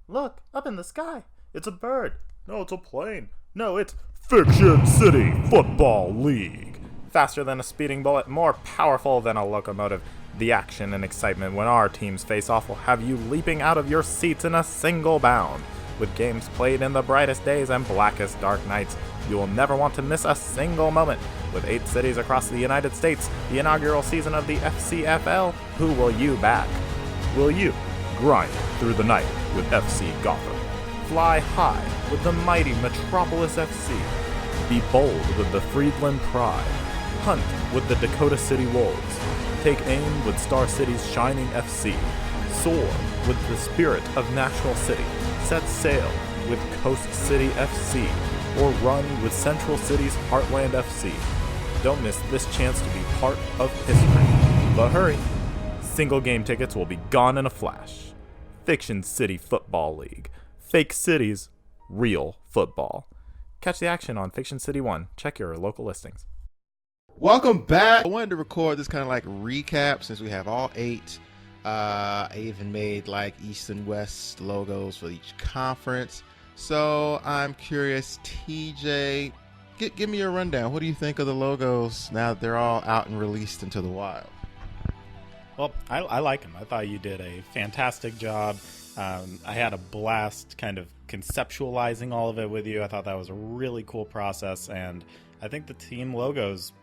Look, up in the sky. It's a bird. No, it's a plane. No, it's Fiction City Football League. Faster than a speeding bullet, more powerful than a locomotive. The action and excitement when our teams face off will have you leaping out of your seats in a single bound. With games played in the brightest days and blackest dark nights, you will never want to miss a single moment. With 8 cities across the United States, the inaugural season of the FCFL, who will you back? Will you grind through the night with FC Gotham? Fly high with the mighty Metropolis FC. Be bold with the Friedland Pride. Hunt with the Dakota City Wolves. Take aim with Star City's Shining FC. Soar with the spirit of Nashville City. Set sail with Coast City FC. Or run with Central City's Heartland FC. Don't miss this chance to be part of history. But hurry, single game tickets will be gone in a flash. Fiction City Football League. Fake cities, real football. Catch the action on Fiction City 1. Check your local listings. Welcome back. I wanted to record this kind of like recap since we have all 8. I even made like East and West logos for each conference. So I'm curious, TJ, give me a rundown. What do you think of the logos now that they're all out and released into the wild? Well, I like them. I thought you did a fantastic job. I had a blast kind of conceptualizing all of it with you. I thought that was a really cool process, and I think the team logos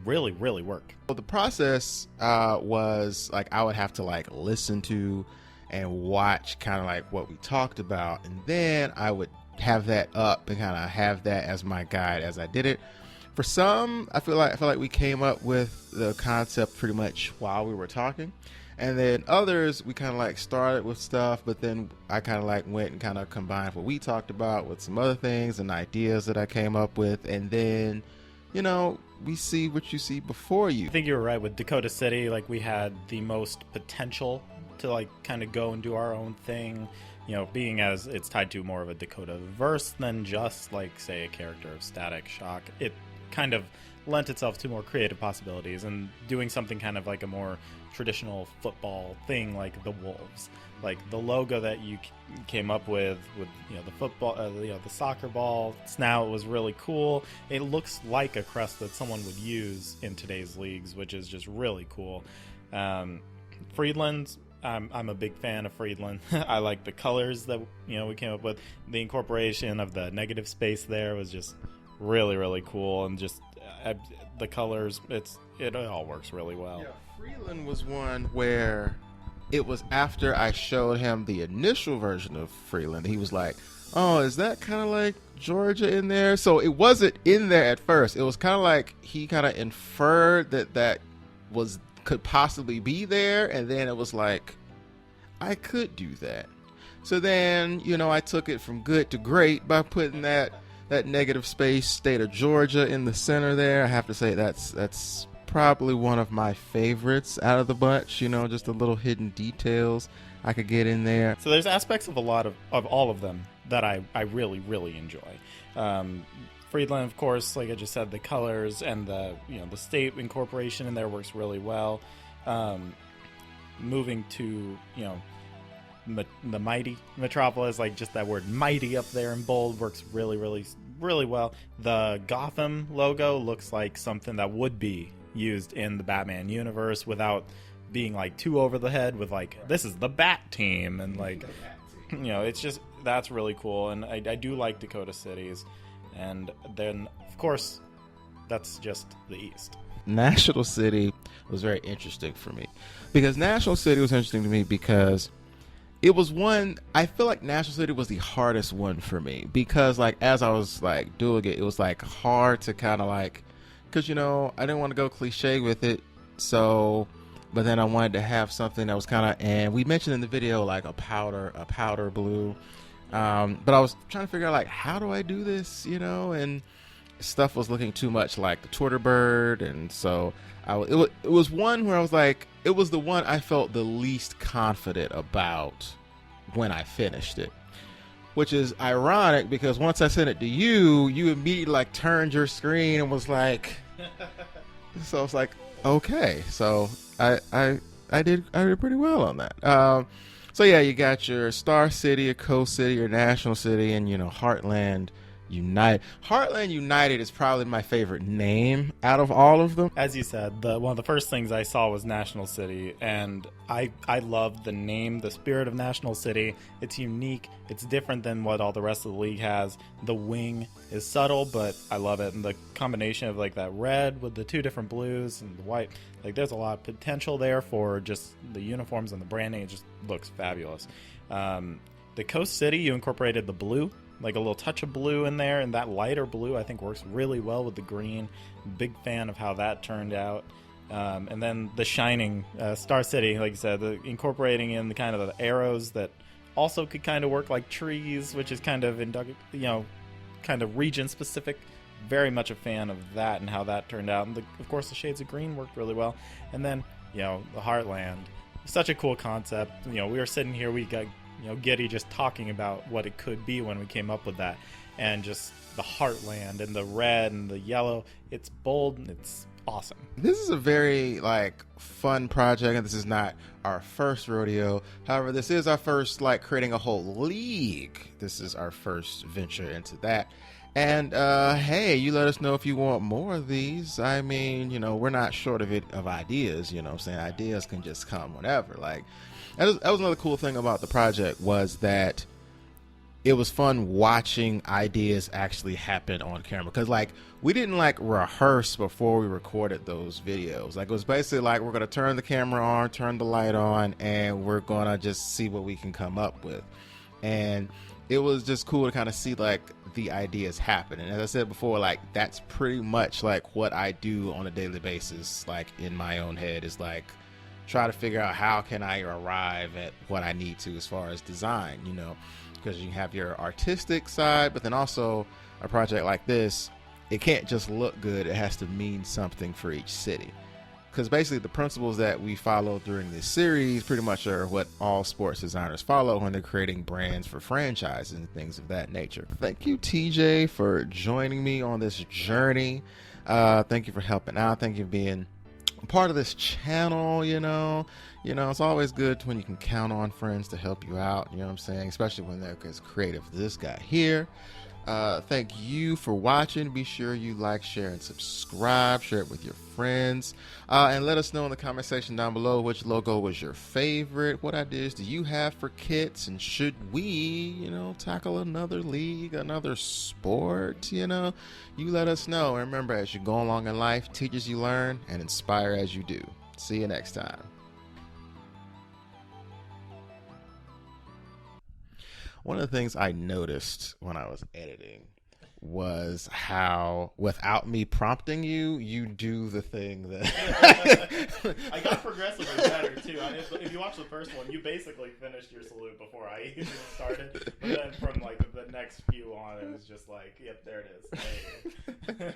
really work. Well, the process was like I would have to like listen to and watch kind of like what we talked about, and then I would have that up and kind of have that as my guide as I did it. For some, I feel like we came up with the concept pretty much while we were talking, and then others we kind of like started with stuff, but then I kind of like went and kind of combined what we talked about with some other things and ideas that I came up with, and then we see what you see before you. I think you were right with Dakota City. Like, we had the most potential to like kind of go and do our own thing, being as it's tied to more of a Dakota verse than just like say a character of Static Shock. It kind of lent itself to more creative possibilities and doing something kind of like a more traditional football thing, like the Wolves, like the logo that you came up with the football, the soccer ball snout was really cool. It looks like a crest that someone would use in today's leagues, which is just really cool. Friedland's, I'm a big fan of Friedland. I like the colors that we came up with. The incorporation of the negative space there was just really cool, and just the colors, it all works really well. Yeah, Freeland was one where it was after I showed him the initial version of Freeland. He was like, oh, is that kind of like Georgia in there? So it wasn't in there at first. It was kind of like he kind of inferred that could possibly be there, and then it was like, I could do that. So then, I took it from good to great by putting that negative space, state of Georgia, in the center there. I have to say that's probably one of my favorites out of the bunch. Just the little hidden details I could get in there. So there's aspects of a lot of all of them that I really enjoy. Friedland, of course, like I just said, the colors and the state incorporation in there works really well. Moving to the mighty Metropolis, like just that word mighty up there in bold works really well. The Gotham logo looks like something that would be used in the Batman universe without being like too over the head with like, this is the Bat Team, and like it's just, that's really cool. And I do like Dakota Cities. And then of course that's just the East. National City was very interesting for me because it was one, I feel like National City was the hardest one for me because like as I was like doing it was like hard to kind of like, because I didn't want to go cliche with it, so but then I wanted to have something that was kind of, and we mentioned in the video like a powder blue, but I was trying to figure out like how do I do this, and stuff was looking too much like the Twitter bird, and so it was one where I was like, it was the one I felt the least confident about when I finished it, which is ironic because once I sent it to you, you immediately like turned your screen and was like, so I was like, okay, so I did pretty well on that. So yeah, you got your Star City, your Coast City, your National City, and Heartland United. Heartland United is probably my favorite name out of all of them. As you said, one of the first things I saw was National City, and I love the name, the spirit of National City. It's unique. It's different than what all the rest of the league has. The wing is subtle, but I love it. And the combination of like that red with the two different blues and the white, like there's a lot of potential there for just the uniforms and the branding. It just looks fabulous. The Coast City, you incorporated the blue, like a little touch of blue in there, and that lighter blue I think works really well with the green. Big fan of how that turned out. And then the shining Star City, like you said, incorporating in the kind of the arrows that also could kind of work like trees, which is kind of kind of region specific. Very much a fan of that and how that turned out. And of course the shades of green worked really well. And then the Heartland, such a cool concept. We were sitting here, we got giddy just talking about what it could be when we came up with that, and just the Heartland and the red and the yellow. It's bold and it's awesome. This is a very fun project, and this is not our first rodeo. However, this is our first creating a whole league. This is our first venture into that. And hey, you let us know if you want more of these. I mean, we're not short of ideas. I'm saying ideas can just come whenever. That was another cool thing about the project, was that it was fun watching ideas actually happen on camera. Because we didn't rehearse before we recorded those videos. It was basically we're going to turn the camera on, turn the light on, and we're going to just see what we can come up with. And it was just cool to kind of see the ideas happen. And as I said before, that's pretty much what I do on a daily basis, in my own head, is try to figure out how can I arrive at what I need to as far as design, because you have your artistic side, but then also a project like this, it can't just look good. It has to mean something for each city. Because basically the principles that we follow during this series pretty much are what all sports designers follow when they're creating brands for franchises and things of that nature. Thank you, TJ, for joining me on this journey. Thank you for helping out. Thank you for being part of this channel. It's always good when you can count on friends to help you out, what I'm saying, especially when they're as creative as this guy here. Thank you for watching. Be sure you like, share, and subscribe. Share it with your friends, and let us know in the comment section down below which logo was your favorite. What ideas do you have for kits, and should we tackle another league, another sport? You let us know. And remember, as you go along in life, teach as you learn and inspire as you do. See you next time. One of the things I noticed when I was editing was how, without me prompting you, you do the thing that... I got progressively better, too. If you watch the first one, you basically finished your salute before I even started. But then from, the next few on, it was just yep, there it is.